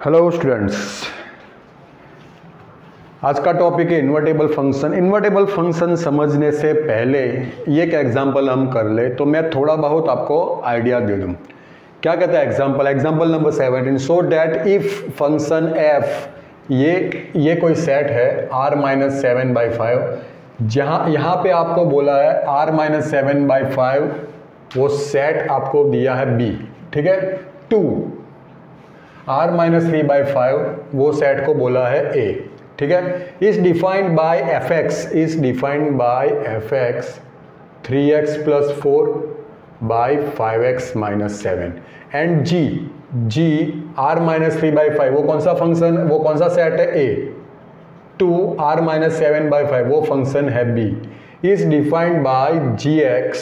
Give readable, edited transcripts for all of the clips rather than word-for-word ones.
Hello students, आज का topic है इन्वर्टेबल फंक्शन। इन्वर्टेबल फंक्शन समझने से पहले ये एक एग्जांपल हम कर ले तो मैं थोड़ा बहुत आपको आइडिया दे दूं। क्या कहता है example number 17। So that if function f, ये कोई सेट है r-7/5, जहाँ यहाँ पे आपको बोला है r-7/5, वो सेट आपको दिया है b, ठीक है। 2 r-3/5 वो सेट को बोला है a, ठीक है। Is defined bye fx 3x + 4 by 5x - 7 and g r-3/5 वो कौन सा फंक्शन, वो कौन सा सेट है a। 2 r-7/5 वो फंक्शन है b। Is defined by gx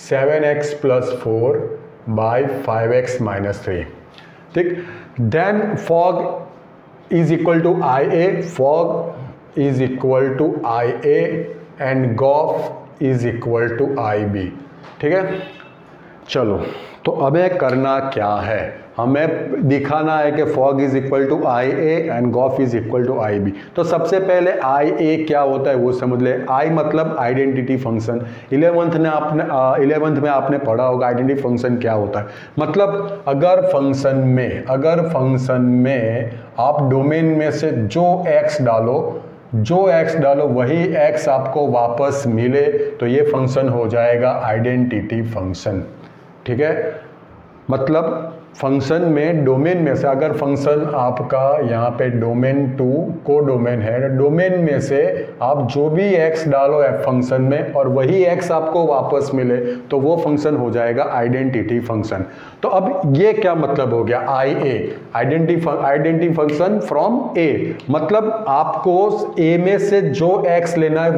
7x + 4 by 5x - 3, ठीक। Then fog is equal to IA and gof is equal to IB, ठीक है। चलो, तो हमें करना क्या है, हमें दिखाना है कि fog is equal to IA and gof is equal to IB। तो सबसे पहले IA क्या होता है वो समझ ले। I मतलब आइडेंटिटी फंक्शन। 11th में आपने पढ़ा होगा आइडेंटिटी फंक्शन क्या होता है। मतलब अगर फंक्शन में आप डोमेन में से जो x डालो वही x आपको वापस मिले तो ये फंक्शन हो जाएगा आइडेंटिटी फंक्शन, ठीक है। मतलब फंक्शन में डोमेन में से अगर फंक्शन आपका यहाँ पे डोमेन 2 को डोमेन है, डोमेन में से आप जो भी x डालो फंक्शन में और वही x आपको वापस मिले तो वो फंक्शन हो जाएगा आइडेंटिटी फंक्शन। तो अब ये क्या मतलब हो गया, आइडेंटिटी फंक्शन फ्रॉम a, मतलब आपको a में से जो x लेना है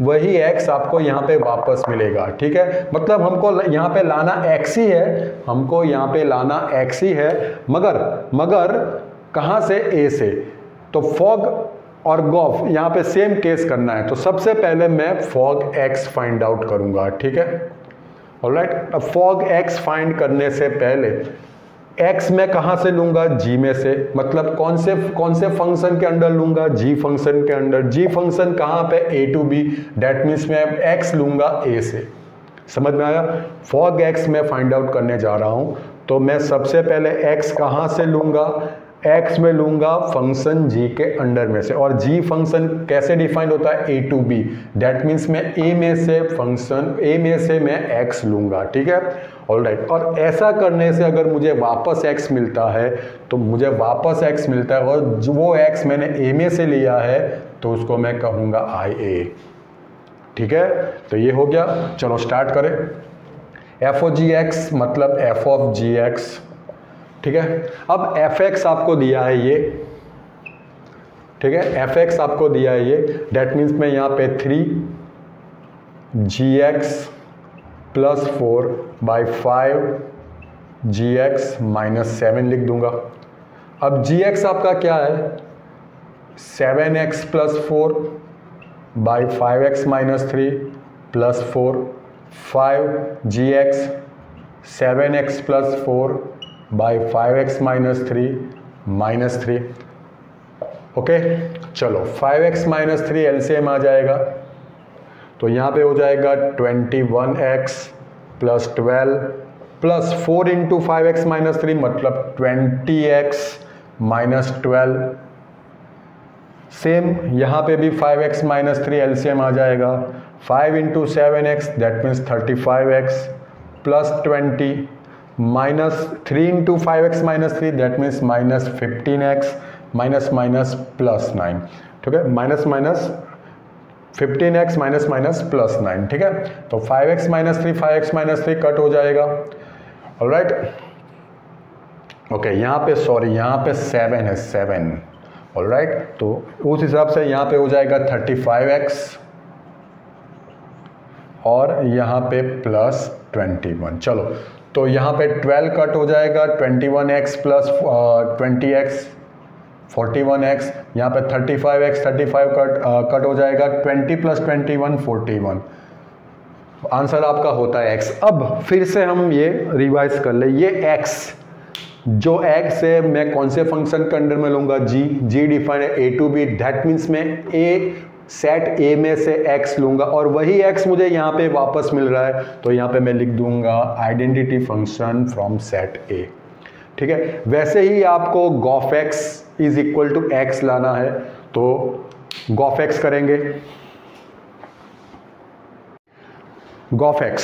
वही x आपको यहाँ पे वापस मिलेगा, ठीक है। मतलब हमको यहाँ पे लाना x ही है, मगर कहाँ से, a से। तो fog और गॉफ यहाँ पे सेम केस करना है। तो सबसे पहले मैं fog x फाइंड आउट करूंगा, ठीक है। ऑलराइट, अब fog x फाइंड करने से पहले x मैं कहाँ से लूंगा, g में से। मतलब कौन से फंक्शन के अंडर लूंगा, g फंक्शन के अंडर। g फंक्शन कहाँ पे, a to b, that means मैं x लूंगा a से। समझ में आया। fog x मैं फाइंड आउट करने जा रहा हूं तो मैं सबसे पहले x कहां से लूंगा, x में लूंगा फंक्शन g के अंडर में से। और g फंक्शन कैसे डिफाइंड होता है, a to b, that means मैं a में से मैं x लूंगा, ठीक है। ऑलराइट, और ऐसा करने से अगर मुझे वापस x मिलता है और वो x मैंने a में से लिया है तो उसको मैं कहूंगा IA, ठीक है। तो ये हो गया। चलो स्टार्ट करें। f(g(x) मतलब f(g(x), ठीक है। अब fx आपको दिया है ये, ठीक है, fx आपको दिया है ये, दैट मीन्स मैं यहाँ पे 3gx + 4 by 5gx - 7 लिख दूंगा। अब gx आपका क्या है, 7x + 4 by 5x - 3 + 4, 5gx 7x + 4 by 5x - 3 -3, okay. चलो 5x - 3 एलसीएम आ जाएगा तो यहाँ पे हो जाएगा 21x + 12 + 4 × 5x - 3 मतलब 20x - 12। सेम यहाँ पे भी 5x - 3 एलसीएम आ जाएगा। 5 × 7x that means 35x + 20 -3 × 5x - 3 that means -15x + 9, ठीक है। -15x - 9, ठीक है। तो 5x - 3 कट हो जाएगा। Alright, okay. यहाँ पे 7 है, 7। ऑलराइट, तो उस हिसाब से यहाँ पे हो जाएगा 35x और यहाँ पे +21। चलो, तो यहाँ पे 12 कट हो जाएगा, 21x + 20x 41x, यहाँ पे 35x 35 कट हो जाएगा, 20 + 21 41। आंसर आपका होता है x। अब फिर से हम ये रिवाइज कर ले, ये x जो x है मैं कौन से फंक्शन के अंडर में लूंगा, g डिफाइंड है a to b, that means मैं a सेट a में से x लूंगा और वही x मुझे यहाँ पे वापस मिल रहा है, तो यहाँ पे मैं लिख दूंगा identity function from set a। ठीक है, वैसे ही आपको gof x is equal to x लाना है, तो गॉफ x करेंगे। गॉफ x,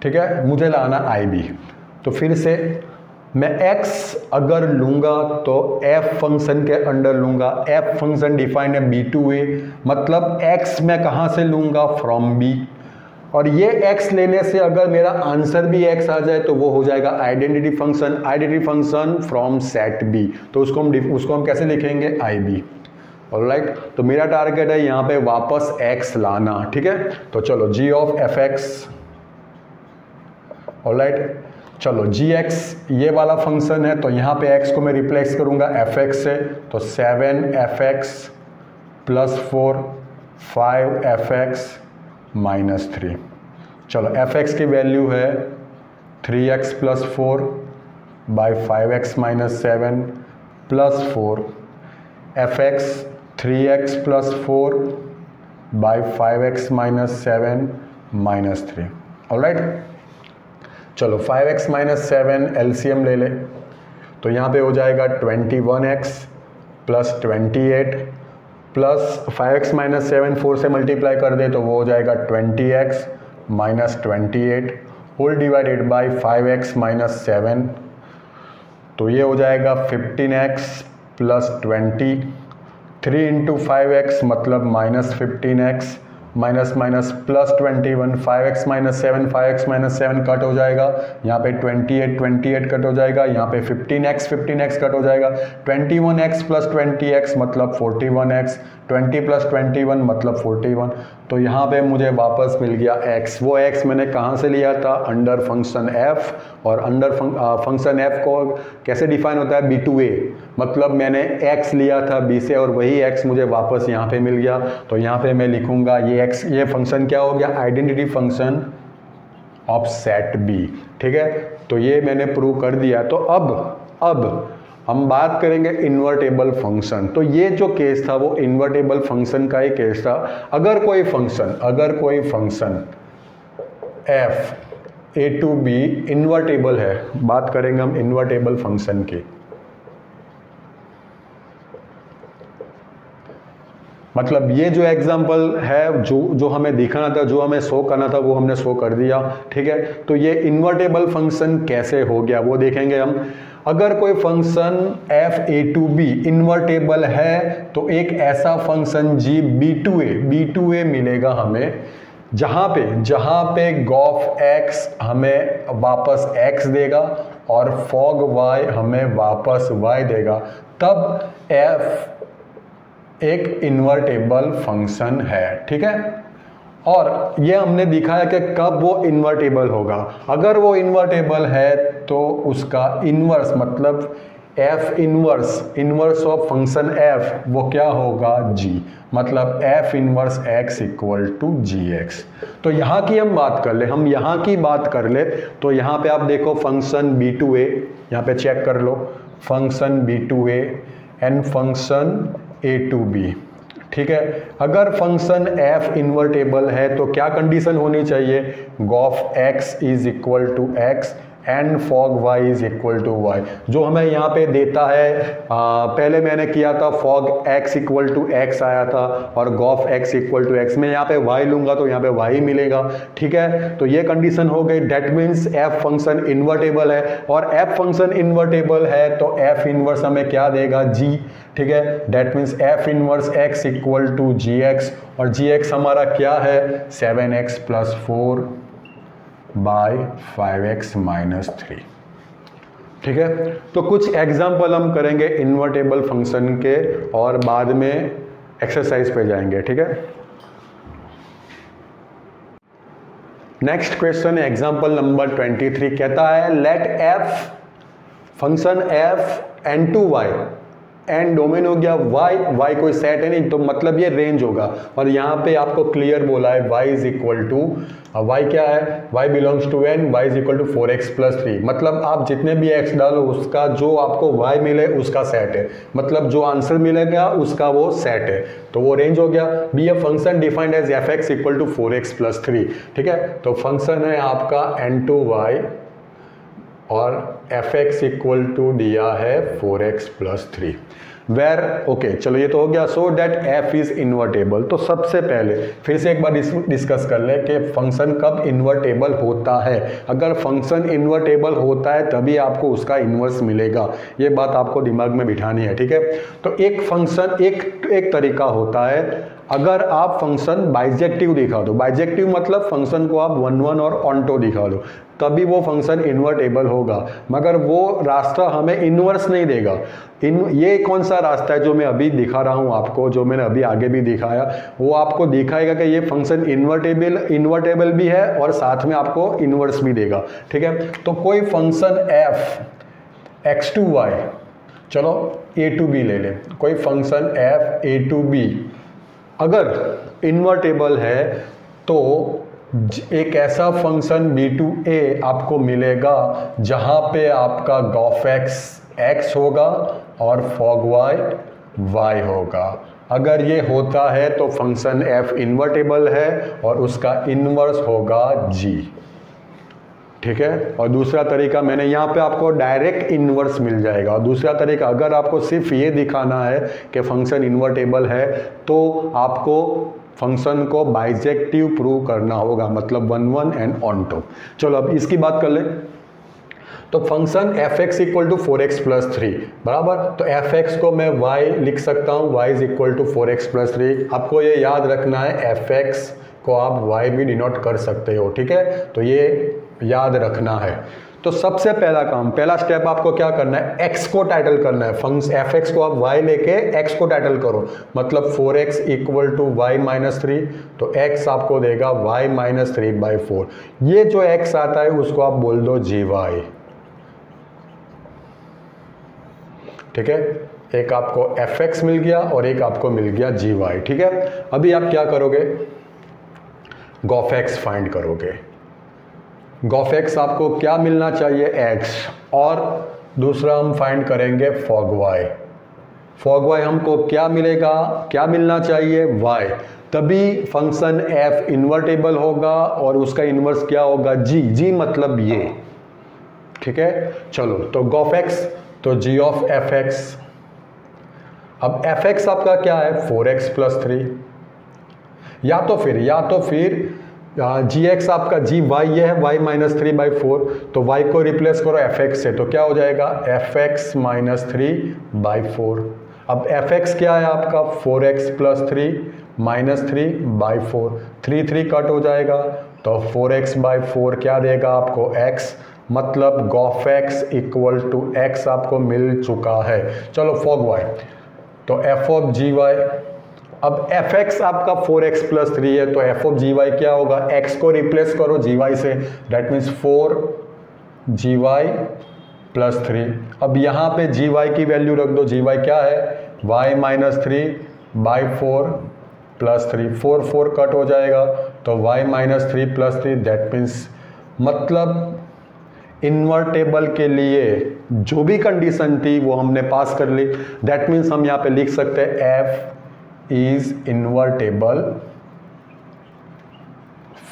ठीक है, मुझे लाना IB, तो फिर से मैं x अगर लूंगा तो f फंक्शन के अंडर लूंगा। f फंक्शन डिफाइंड है b टू a, मतलब x मैं कहां से लूंगा, फ्रॉम b, और ये x लेने से अगर मेरा आंसर भी x आ जाए तो वो हो जाएगा identity function from set b, तो उसको हम कैसे लिखेंगे, IB। ऑलराइट, तो मेरा टारगेट है यहाँ पे वापस x लाना। ठीक है, तो चलो g ऑफ fx, ऑलराइट, चलो gx ये वाला फंक्शन है, तो यहाँ पे x को मैं रिप्लेस करूँगा fx से, तो 7fx प्लस 4 5fx माइनस 3। चलो fx की वैल्यू है 3x plus 4 by 5x minus 7 plus 4 fx 3x plus 4 by 5x minus 7 minus 3। Alright, चलो 5x माइनस 7 एलसीएम ले ले, तो यहाँ पे हो जाएगा 21x plus 28 plus 5x minus 7 4 से मल्टीप्लाई कर दे तो वो हो जाएगा 20x minus 28 whole divided by 5x minus 7, तो ये हो जाएगा 15x प्लस 20, 3 इंटू 5x मतलब minus 15x minus minus plus 21, 5x minus 7 5x minus 7 cut हो जाएगा, यहाँ पे 28 कट हो जाएगा, यहाँ पे 15x कट हो जाएगा, 21x प्लस 20x मतलब 41x, 20 प्लस 21 मतलब 41, तो यहाँ पे मुझे वापस मिल गया x। वो x मैंने कहाँ से लिया था, अंडर फंक्शन f, और अंडर फंक्शन f को कैसे डिफाइन होता है, b टू a, मतलब मैंने x लिया था b से और वही x मुझे वापस यहाँ पे मिल गया, तो यहाँ पे मैं लिखूंगा ये फंक्शन क्या हो गया, identity function of set b। ठीक है, तो ये मैंने प्रूव कर दिया। तो अब हम बात करेंगे इन्वर्टेबल फंक्शन। तो ये जो केस था वो इन्वर्टेबल फंक्शन का ही केस था। अगर कोई function f a to b invertible है, बात करेंगे हम इन्वर्टेबल फंक्शन की, मतलब ये जो एग्जाम्पल है जो हमें दिखाना था, जो हमें शो करना था वो हमने शो कर दिया। ठीक है, तो ये इन्वर्टेबल फंक्शन कैसे हो गया वो देखेंगे हम। अगर कोई function f a to b invertible है तो एक ऐसा function g b to a मिलेगा हमें, जहाँ पे गॉफ x हमें वापस x देगा और फॉग y हमें वापस y देगा, तब f एक इन्वर्टेबल फंक्शन है। ठीक है, और ये हमने दिखाया कि कब वो इन्वर्टेबल होगा। अगर वो इन्वर्टेबल है तो उसका इन्वर्स मतलब f inverse of function f वो क्या होगा, g, मतलब f inverse x equal to gx। तो यहाँ की हम बात कर ले, तो यहाँ पे आप देखो फंक्शन b टू a, यहाँ पे चेक कर लो, function b to a and function a to b। ठीक है, अगर फंक्शन f इन्वर्टेबल है तो क्या कंडीशन होनी चाहिए, gof x is equal to x and fog y is equal to y, जो हमें यहाँ पे देता है। पहले मैंने किया था fog x equal to x आया था और gof x equal to x, मैं यहाँ पे y लूंगा तो यहाँ पे y मिलेगा। ठीक है, तो ये कंडीशन हो गई, date means f function invertible है, और f फंक्शन इन्वर्टेबल है तो f इन्वर्स हमें क्या देगा, g। ठीक है, that means f inverse x equal to gx, और gx हमारा क्या है, 7x plus 4 bye 5x minus 3। ठीक है, तो कुछ एग्जाम्पल हम करेंगे इन्वर्टेबल फंक्शन के और बाद में एक्सरसाइज पे जाएंगे। ठीक है, नेक्स्ट क्वेश्चन एग्जाम्पल नंबर 23 कहता है let f function f n to y N domain हो गया, वाई कोई सेट है नहीं तो मतलब ये रेंज होगा। और यहाँ पे आपको क्लियर बोला है y is equal to, y क्या है, y belongs to n, y is equal to 4x plus 3, मतलब आप जितने भी x डालो उसका जो आपको y मिले उसका सेट है, मतलब जो आंसर मिलेगा उसका वो सेट है, तो वो रेंज हो गया। Be a function defined as fx equal to 4x plus 3, ठीक है, तो फंक्शन है आपका n2y और fx इक्वल टू दिया है 4x प्लस 3 वेर, ओके चलो ये तो हो गया। So that f is invertible, तो सबसे पहले फिर से एक बार डिस्कस कर ले कि फंक्शन कब इन्वर्टेबल होता है। अगर फंक्शन इन्वर्टेबल होता है तभी आपको उसका इन्वर्स मिलेगा, ये बात आपको दिमाग में बिठानी है, ठीक है। तो एक फंक्शन एक तरीका होता है, अगर आप फंक्शन बाइजेक्टिव दिखा दो, बाइजेक्टिव मतलब फंक्शन को आप 1 1 और ऑनटो दिखा दो, तभी वो फंक्शन इन्वर्टेबल होगा, मगर वो रास्ता हमें इन्वर्स नहीं देगा। ये कौन सा रास्ता है जो मैं अभी दिखा रहा हूँ आपको, जो मैंने अभी आगे भी दिखाया, वो आपको दिखाएगा कि ये फंक्शन इन्वर्टेबल भी है और साथ में आपको इन्वर्स भी देगा, ठीक है। तो कोई function f x to y, चलो a टू b ले लें, कोई function f a to b अगर इन्वर्टेबल है तो एक ऐसा फंक्शन b टू a आपको मिलेगा जहां पे आपका गॉफ x होगा और फॉग y होगा। अगर ये होता है तो फंक्शन f इन्वर्टेबल है और उसका इन्वर्स होगा g, ठीक है। और दूसरा तरीका मैंने यहाँ पे आपको डायरेक्ट इन्वर्स मिल जाएगा। और दूसरा तरीका, अगर आपको सिर्फ ये दिखाना है कि फंक्शन इन्वर्टेबल है तो आपको फंक्शन को बाइजेक्टिव प्रूव करना होगा, मतलब 1 1 एंड ऑनटो। चलो अब इसकी बात कर ले। तो function fx equal to 4x plus 3 बराबर, तो fx को मैं y लिख सकता हूँ, y is equal to 4x plus 3। आपको ये याद रखना है, fx को आप y भी डिनोट कर सकते हो, ठीक है, तो ये याद रखना है। तो सबसे पहला काम, पहला स्टेप आपको क्या करना है, x को टाइटल करना है। फंक्शन fx को आप y लेके x को टाइटल करो, मतलब 4x equal to y minus 3, तो x आपको देगा y माइनस 3/4। ये जो x आता है उसको आप बोल दो gy, ठीक है। एक आपको fx मिल गया और एक आपको मिल गया gy, ठीक है। अभी आप क्या करोगे, गॉफ x फाइंड करोगे। गॉफ x आपको क्या मिलना चाहिए, x, और दूसरा हम फाइंड करेंगे फॉग y। फॉग y हमको क्या मिलेगा, क्या मिलना चाहिए, y, तभी फंक्शन f इन्वर्टेबल होगा और उसका इन्वर्स क्या होगा, g मतलब ये, ठीक है। चलो तो गॉफ x, तो g ऑफ fx, अब fx आपका क्या है 4x प्लस 3, या तो फिर gx आपका gy ये है y माइनस 3/4, तो y को रिप्लेस करो fx से, तो क्या हो जाएगा fx माइनस 3/4। अब fx क्या है आपका 4x प्लस 3 माइनस 3/4, 3 कट हो जाएगा, तो 4x/4 क्या देगा आपको x, मतलब Gauff x equal to x आपको मिल चुका है। चलो फॉग y, तो f ऑफ gy, अब fx आपका 4x प्लस 3 है, तो f ऑफ gy क्या होगा, x को रिप्लेस करो gy से, दैट मीन्स 4gy प्लस 3। अब यहाँ पे gy की वैल्यू रख दो, gy क्या है y माइनस 3/4 प्लस 3, 4 कट हो जाएगा, तो y minus 3 plus 3, that means मतलब इन्वर्टेबल के लिए जो भी कंडीशन थी वो हमने पास कर ली। दैट मीन्स हम यहाँ पे लिख सकते हैं f इज इन्वर्टेबल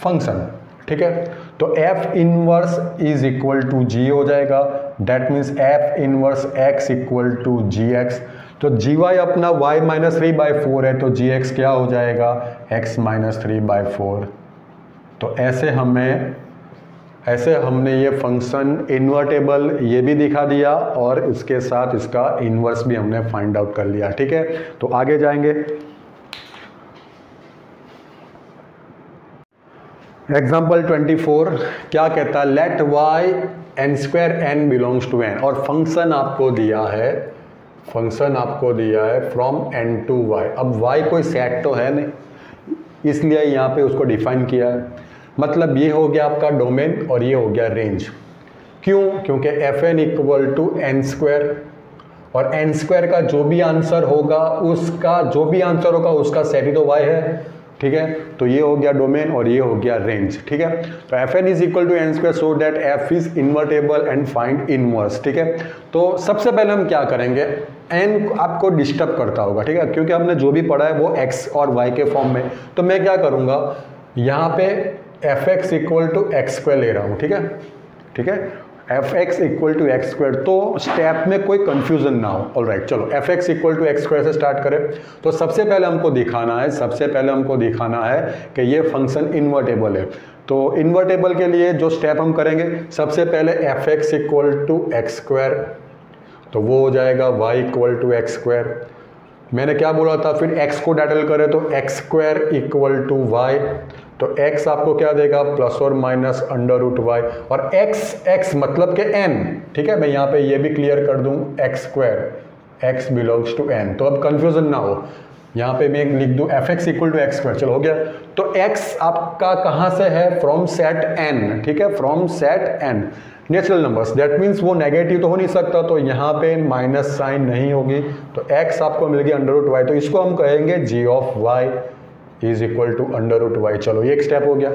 फंक्शन, ठीक है। तो f inverse is equal to g हो जाएगा, that means f inverse x equal to gx। तो gy अपना y माइनस 3/4 है, तो gx क्या हो जाएगा x माइनस 3/4। तो ऐसे हमने ये फंक्शन इन्वर्टेबल ये भी दिखा दिया और इसके साथ इसका इन्वर्स भी हमने फाइंड आउट कर लिया, ठीक है। तो आगे जाएंगे, एग्जाम्पल 24 क्या कहता है, let y n² n belongs to n, और फंक्शन आपको दिया है फ्रॉम n टू y। अब y कोई सेट तो है नहीं, इसलिए यहाँ पे उसको डिफाइन किया है, मतलब ये हो गया आपका डोमेन और ये हो गया रेंज। क्यों, क्योंकि fn इक्वल टू n², और एन स्क्वायर का जो भी आंसर होगा उसका सेट ही तो y है, ठीक है। तो ये हो गया डोमेन और ये हो गया रेंज, ठीक है। तो F N is equal to N square so that F is invertible and find inverse, ठीक है। तो सबसे पहले हम क्या करेंगे, एन आपको डिस्टर्ब करता होगा, ठीक है, क्योंकि हमने जो भी पढ़ा है वो एक्स और वाई के फॉर्म में। तो मैं क्या करूँगा, यहाँ पे F x equal to x square ले रहा हूँ, ठीक है, ठीक है, F x equal to x square, तो स्टेप में कोई कंफ्यूजन ना हो। ऑलराइट, चलो F x equal to x square से स्टार्ट करें। तो सबसे पहले हमको दिखाना है कि ये फंक्शन इन्वर्टेबल है। तो इन्वर्टेबल के लिए जो स्टेप हम करेंगे, सबसे पहले F x equal to x square, तो वो हो जाएगा Y equal to x square. मैंने क्या बोला था, फिर x को डाटल करें तो X square equal to Y, तो x आपको क्या देगा, प्लस और माइनस अंडर रूट वाई, और x मतलब के n, ठीक है। मैं यहाँ पे ये भी क्लियर कर दूँ, X square, x belongs to n, तो अब कंफ्यूजन ना हो, यहाँ पे मैं लिख दूँ F x equal to x square, चलो हो गया। तो x आपका कहाँ से है, फ्रॉम सेट n, ठीक है, from set n, natural numbers, that means वो नेगेटिव तो हो नहीं सकता, तो यहाँ पे माइनस साइन नहीं होगी, तो x आपको मिल गया अंडर रूट वाई, तो इसको हम कहेंगे g of y is equal to under root y. चलो ये एक स्टेप हो गया।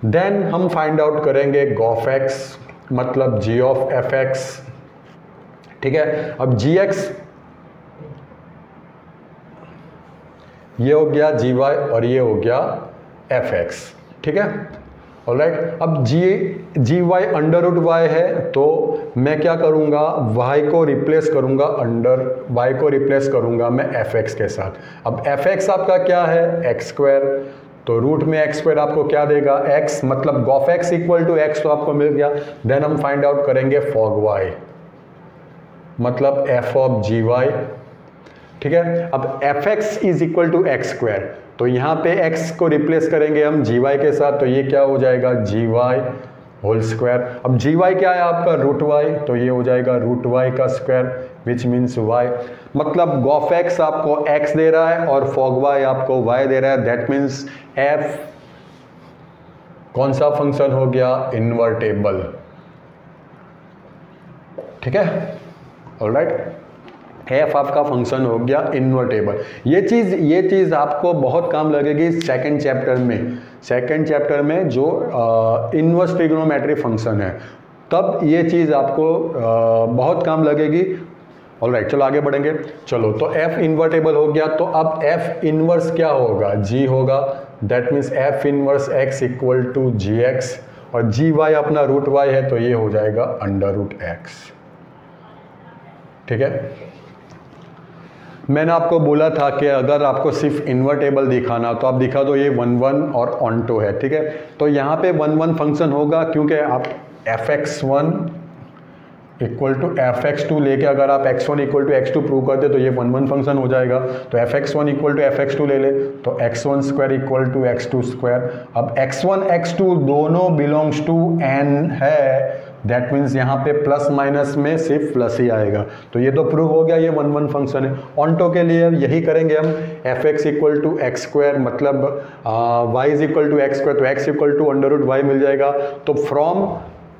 देन हम फाइंड आउट करेंगे गॉफ x मतलब g ऑफ एफ एक्स, ठीक है। अब gx ये हो गया gy और ये हो गया fx, ठीक है, ऑलराइट। अब जी वाई अंडर रूट वाई है, तो मैं क्या करूँगा, y को रिप्लेस करूँगा, y को रिप्लेस करूँगा मैं fx के साथ। अब fx आपका क्या है, एक्स स्क्वायर, तो रूट में एक्स स्क्वायर आपको क्या देगा, x, मतलब Gauff x equal to x, तो आपको मिल गया। देन हम फाइंड आउट करेंगे फॉग y मतलब f ऑफ जी वाई, ठीक है। अब f x is equal to x square, तो यहाँ पे x को रिप्लेस करेंगे हम जी वाई के साथ, तो ये क्या हो जाएगा, जी वाई होल स्क्वायर। अब जी वाई क्या है आपका, रूट वाई, तो ये हो जाएगा रूट वाई का स्क्वायर विच मीन्स y, मतलब गॉफ x आपको x दे रहा है और फॉग y आपको y दे रहा है, दैट मीन्स f कौन सा फंक्शन हो गया, इन्वर्टेबल, ठीक है, ऑलराइट। एफ आपका फंक्शन हो गया इन्वर्टेबल। ये चीज़ आपको बहुत काम लगेगी सेकंड चैप्टर में जो इन्वर्स ट्रिग्नोमेट्री फंक्शन है, तब ये चीज़ आपको बहुत काम लगेगी। ऑलराइट, चलो आगे बढ़ेंगे। चलो, तो एफ इन्वर्टेबल हो गया, तो अब एफ इनवर्स क्या होगा, जी होगा, that means F inverse x equal to ji x, और जी वाई अपना रूट वाई है, तो ये हो जाएगा अंडर रूट एक्स, ठीक है। मैंने आपको बोला था कि अगर आपको सिर्फ इन्वर्टेबल दिखाना तो आप दिखा दो ये 1 1 और ऑन्टो है, ठीक है। तो यहाँ पे 1 1 फंक्शन होगा, क्योंकि आप f x one equal to f x two लेके अगर आप x one equal to x two prove करते तो ये 1 1 फंक्शन हो जाएगा। तो f x one equal to f x two ले ले, तो x one square equal to x two square. अब एक्स वन एक्स टू दोनों बिलोंग्स टू एन है, दैट मीन्स यहाँ पे प्लस माइनस में सिर्फ प्लस ही आएगा, तो ये तो प्रूव हो गया, ये 1 1 फंक्शन है। ऑन्टो के लिए यही करेंगे हम, f x equal to x square मतलब y is equal to x square, तो x equal to under root y मिल जाएगा। तो from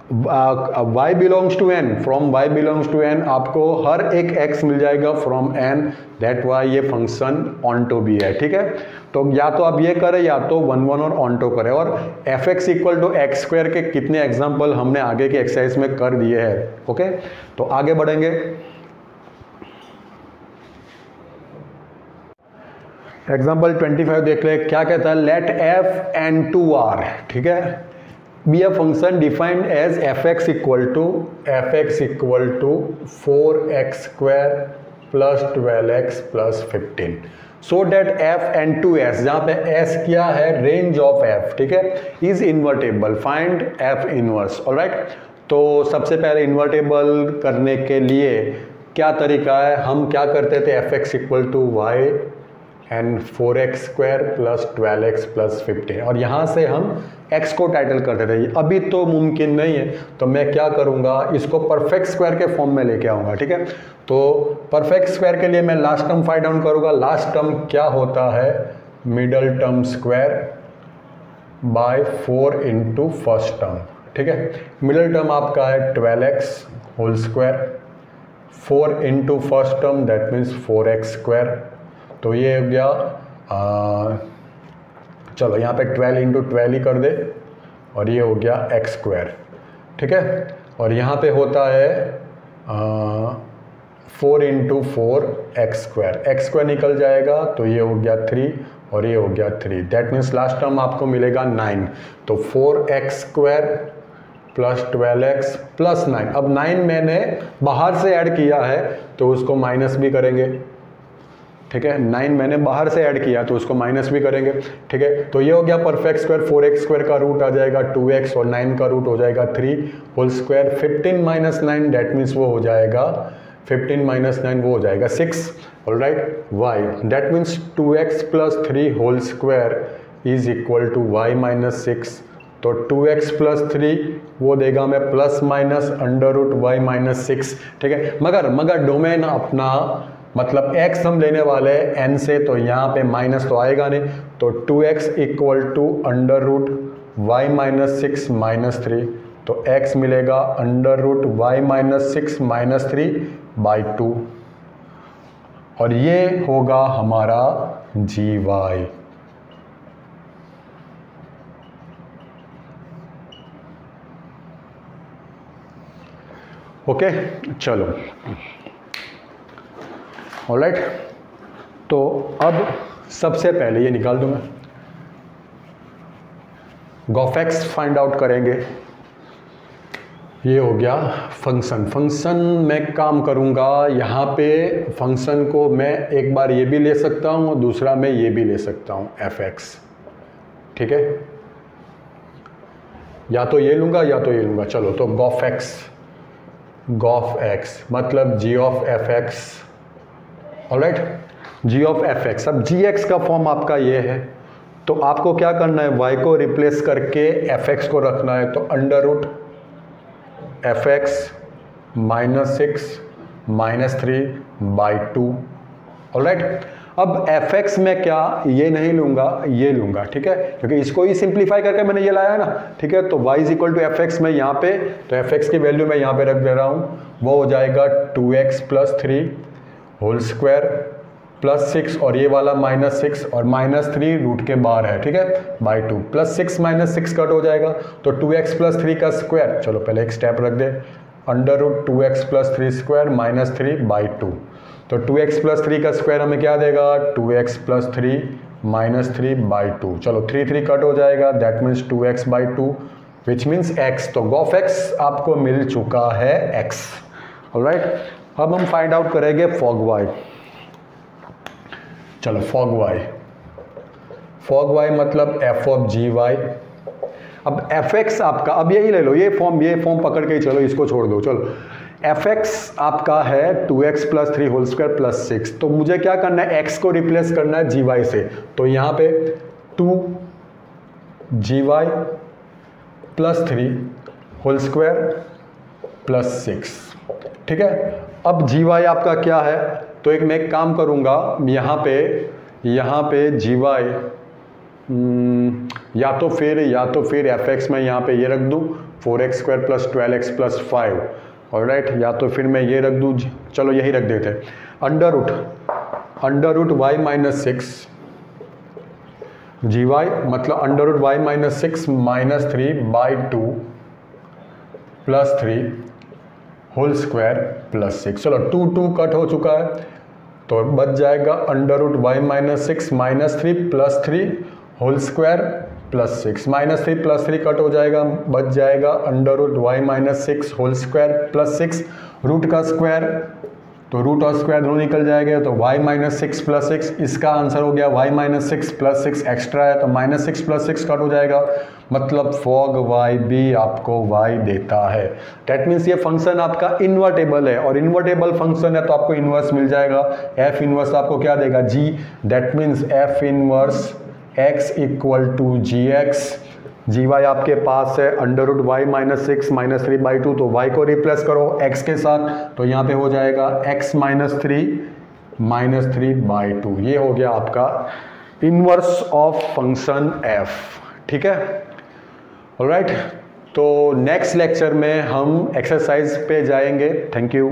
y belongs to n, from y belongs to n आपको हर एक x मिल जाएगा फ्रॉम n, दैट वाई ये फंक्शन ऑन्टो भी है, ठीक है। तो या तो आप ये करें या तो 1 1 और ऑन्टो करें, और f x equal to x square के कितने एग्जाम्पल हमने आगे की एक्सरसाइज में कर दिए हैं, ओके। तो आगे बढ़ेंगे। एग्जाम्पल 25 देख ले, क्या कहता है, let f and to R, ठीक है, be a function defined as fx equal to 4x square plus 12x plus 15 so that f and 2s, जहाँ पे s क्या है, रेंज ऑफ f, ठीक है, is invertible, find f inverse. Alright, तो सबसे पहले इन्वर्टेबल करने के लिए क्या तरीका है, हम क्या करते थे, fx equal to y and 4x square plus 12x plus 15, और यहाँ से हम x को टाइटल करते थे। अभी तो मुमकिन नहीं है, तो मैं क्या करूँगा, इसको परफेक्ट स्क्वायर के फॉर्म में लेके आऊँगा, ठीक है। तो परफेक्ट स्क्वायर के लिए मैं लास्ट टर्म फाइंड आउट करूँगा। लास्ट टर्म क्या होता है, middle term square by 4 into first term, ठीक है। मिडल टर्म आपका है 12x whole square, 4 into first term that means 4x square, तो ये हो गया चलो यहाँ पे 12 इंटू 12 ही कर दे और ये हो गया x स्क्वायर, ठीक है। और यहाँ पे होता है 4 इंटू 4 x स्क्वायर निकल जाएगा, तो ये हो गया 3 और ये हो गया 3, दैट मीन्स लास्ट टर्म आपको मिलेगा 9। तो 4x square plus 12x plus 9। अब 9 मैंने बाहर से ऐड किया है तो उसको माइनस भी करेंगे, ठीक है। 9 मैंने बाहर से ऐड किया तो उसको माइनस भी करेंगे, ठीक है। तो ये हो गया परफेक्ट स्क्वायर, 4x स्क्वायर का रूट आ जाएगा 2x और 9 का रूट हो जाएगा 3 whole square. 15 minus 9 that means वो हो जाएगा 15 माइनस 9 वो हो जाएगा 6, alright. y that means 2x plus 3 whole square is equal to y minus 6। तो 2x प्लस 3 वो देगा मैं plus minus under root y minus 6, ठीक है। मगर डोमेन अपना मतलब x हम लेने वाले हैं n से, तो यहाँ पे माइनस तो आएगा नहीं, तो 2x equal to under root y minus 6 minus 3, तो x मिलेगा under root y minus 6 minus 3 by 2 और ये होगा हमारा gy। ओके चलो ऑलराइट। तो अब सबसे पहले ये निकाल दूंगा, गॉफ-एक्स फाइंड आउट करेंगे। ये हो गया फंक्शन में काम करूंगा। यहाँ पे फंक्शन को मैं एक बार ये भी ले सकता हूँ और दूसरा मैं ये भी ले सकता हूँ f(x), ठीक है। या तो ये लूंगा या तो ये लूंगा। चलो तो गॉफ-एक्स मतलब g of f(x), alright, g of f(x). अब gx का फॉर्म आपका ये है, तो आपको क्या करना है, y को रिप्लेस करके f(x) को रखना है, तो under root f(x) minus 6 minus 3 by 2, alright. अब f(x) में क्या ये नहीं लूंगा, ये लूंगा, ठीक है, क्योंकि इसको ही सिंप्लीफाई करके मैंने ये लाया ना, ठीक है। तो y is equal to f(x) में यहाँ पे, तो f(x) की वैल्यू मैं यहाँ पे रख दे रहा हूँ, वो हो जाएगा 2x plus 3 whole square plus 6 और ये वाला माइनस 6 और माइनस 3 रूट के बाहर है, ठीक है, बाई 2 प्लस 6 माइनस 6 कट हो जाएगा, तो 2x प्लस 3 का स्क्वायर, चलो पहले एक स्टेप रख दे, under root 2x plus 3 square minus 3 by 2। तो 2x प्लस 3 का स्क्वायर हमें क्या देगा, 2x प्लस 3 माइनस 3 बाई 2। चलो 3 कट हो जाएगा, that means 2x by 2 which means x। तो गॉफ-एक्स आपको मिल चुका है x, ऑलराइट। अब हम फाइंड आउट करेंगे fog-y। चलो fog-y मतलब f ऑफ gy। अब f(x) आपका, अब यही ले लो, ये फॉर्म पकड़ के ही चलो, इसको छोड़ दो। चलो f(x) आपका है 2x plus 3 whole square plus 6, तो मुझे क्या करना है, x को रिप्लेस करना है gy से, तो यहाँ पे 2gy plus 3 whole square plus 6, ठीक है। अब gy आपका क्या है, तो मैं एक काम करूँगा, यहाँ पे gy या तो फिर f(x) में यहाँ पे ये रख दूँ 4x square plus 12x plus 5, alright, या तो फिर मैं ये रख दूँ, चलो यही रख देते हैं, under root y minus 6 gy मतलब under root y minus 6 minus 3 by 2 plus 3 whole square plus 6। चलो 2 कट हो चुका है, तो बच जाएगा under root y minus 6 minus 3 plus 3 whole square plus 6, minus 3 plus 3 cut हो जाएगा, बच जाएगा under root y minus 6 whole square plus 6, root का स्क्वायर, तो रूट और स्क्वायर दोनों निकल जाएगा, तो y माइनस 6 प्लस 6, इसका आंसर हो गया y माइनस 6 प्लस 6 एक्स्ट्रा है, तो माइनस 6 प्लस 6 कट हो जाएगा, मतलब fog-y भी आपको y देता है। डैट मीन्स ये फंक्शन आपका इन्वर्टेबल है, और इन्वर्टेबल फंक्शन है तो आपको इन्वर्स मिल जाएगा। f इन्वर्स आपको क्या देगा, g, that means f inverse x equal to gx। gy आपके पास है under root y minus 6 minus 3 by 2, तो y को रिप्लेस करो x के साथ, तो यहाँ पे हो जाएगा x माइनस 3 बाई 2। ये हो गया आपका इनवर्स ऑफ फंक्शन f, ठीक है, ऑलराइट। तो नेक्स्ट लेक्चर में हम एक्सरसाइज पे जाएंगे। Thank you.